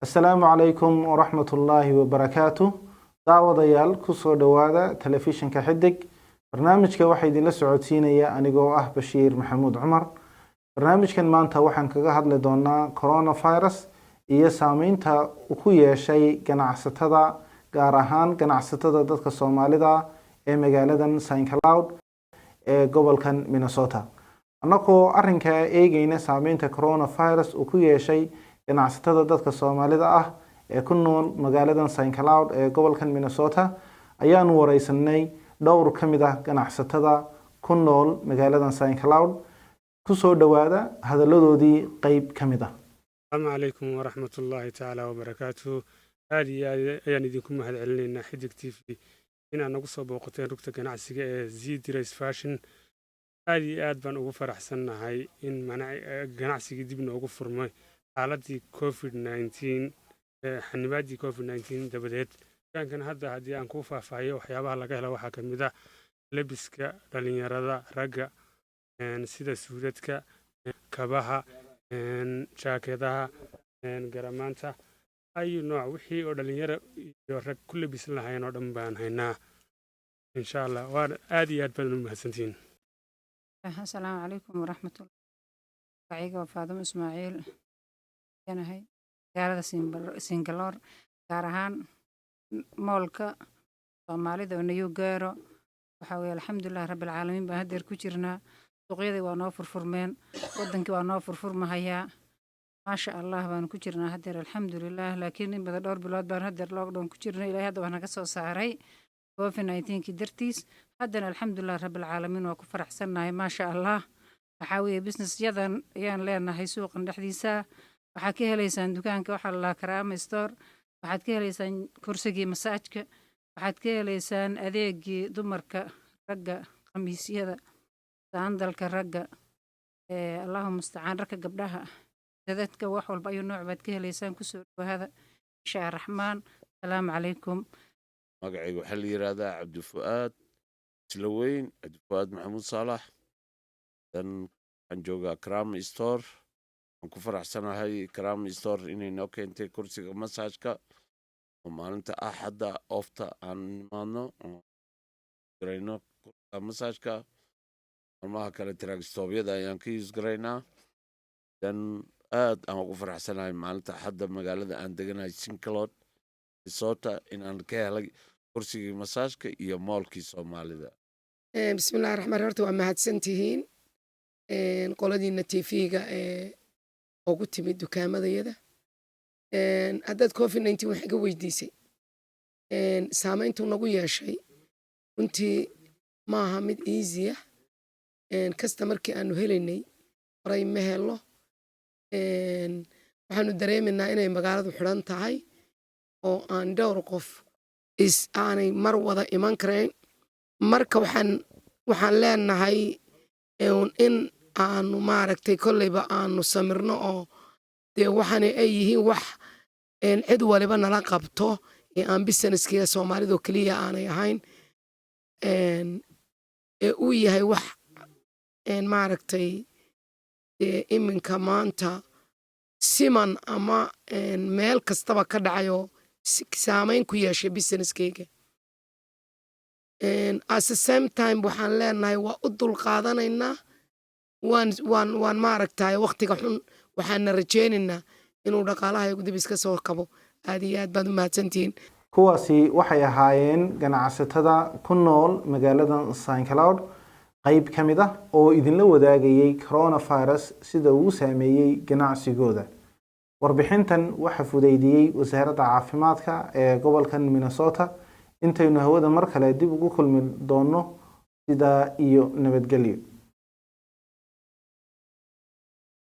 السلام عليكم ورحمة الله وبركاته. دعوة كسو دوادا تلفزيون كحدق برنامج كواحد لسعودسينية أنيقو بشير محمود عمر. برنامج كان مانتا وحن كغهد لدونا كورونا فيروس إيا سامينتا وكوية شيء ganacsatada gaar ahaan ganacsatada dadka Soomaalida ee magaaladan St. Cloud ee gobolkan Minnesota. annagoo arrinka eegayna saameynta coronavirus uu ku yeeshay ganacsatada dadka Soomaalida ah ee ku nool magaaladan St. Cloud ee gobolkan Minnesota ayaan wareysanay dhowr ka mid ah ganacsatada ku nool magaaladan St. Cloud ku soo dhawaada hadaladoodii qayb ka mid ah. السلام عليكم ورحمة الله تعالى وبركاته. هذه يعني دينكم مهد علينا حدك تيفي هنا نقص بوقتين ركتة كنعسية زيد ريس فاشن. هذه بان ugu faraxsanahay in ganacsiga dib noogu furmay xaaladii COVID-19 xanibaadii COVID-19 dabadeed kan hadda hadii aan ku faahfaahiyo waxyaabaha laga helo waxa kamid ah labiska dhalinyarada ragga sida suudadka kabaha jaakadaha garamaanta ay nooc wixii oo dhalinyaro iyo rag ku labisan lahayn oo dhan baan haynaa insha Allah waa aad iyo aad badan u mahadsantiin. السلام عليكم ورحمة الله. وعيقة وفاطمة إسماعيل كان هاي قارة سينجلور قارهان مولكا Soomaalida oo nayo gaaro waxa weeye alxamdulillaah rabbil caalamiin baa hadeer ku jirnaa suuqyadii waa noo furfurmeen wadankii waa noo furfurmahayaa maasha Allah baan ku jirnaa hadeer alxamdulillaah laakiin in badan dhowr bilood baan hadeer lockdown ku jirnay ilaahay hadda waxaan ka soo saaray COVID-19 ki dartiis haddana alxamdulillaah rabbil caalamiin waa ku faraxsanahay maasha Allah waxa weeye business yadan ayaan leenahay suuqan dhexdiisa waxaad ka helaysaan dukaanka waxa la Karaama store waxaad ka helaysaan kursigii masaajka waxaad ka helaysaan adeegii dumarka ragga qamiisyada saandalka ragga Allahumma musta'aan ragga gabdhaha dadka wax walba ayu nooc baad ka helaysaan ku soo dhawaada insha Raxmaan salaamu calaykum. magacaygu waxa la yiraahdaa Cabdifuaad Islaweyn Cabdifuaad Maxamuud Saalax dan aan joogaa Karaama store aan ku faraxsanahay Karaama store inay noo keentay kursiga masaajka oo maalinta Axadda ofta aan nimaadno garayno kursiga masaajka maalmaha kale traagstoobyada ayaan ka use garaynaa dan aad aan ugu faraxsanahay maalinta Axadda magaalada aan deganahay St. Cloud Minnesota in aan ka helay kursigii masaajka iyo moolkii Soomaalida. bismillaahir rahmaanir rahiim waa mahadsantihiin qoladiina TV-ga ugu timid dukaamadayada haddaad COVID-19 wax iga weydiisay saameyntu nagu yeeshay runtii maaha mid easy ah kasta markii aanu helaynay horay ma helo waxaanu dareeminaa inay magaaladu xidhan tahay oo aan dhowr qof aanay mar wada iman karayn marka waxaan leenahay in aanu maaragtay kolleyba aanu samirno oo dee waxaana ay yihiin wax cid waliba nala qabto ee aan businesskiga Soomaalida kaliya aanay ahayn uu yahay wax maaragtay iminka maanta siman ama meel kastaba ka dhacayo saameyn ku yeeshay businesskayga at the same time waxaan leenahay waa u dulqaadanaynaa waan maaragtay waqtiga xun waxaan rajaynaynaa inuu dhaqaalaha dib iska soo kabo aad iyo aad baad u mahadsantihiin. kuwaasi waxay ahaayeen ganacsatada ku nool magaaladan St. Cloud qayb ka mid ah oo idinla wadaagayay coronavirus sida uu saameeyay ganacsigooda. warbixintan waxa fudeydiyay wasaaradda caafimaadka ee gobolkan Minnesota. intaynu hawada mar kale dib ugu kulmi doono sida iyo nabadgelyo.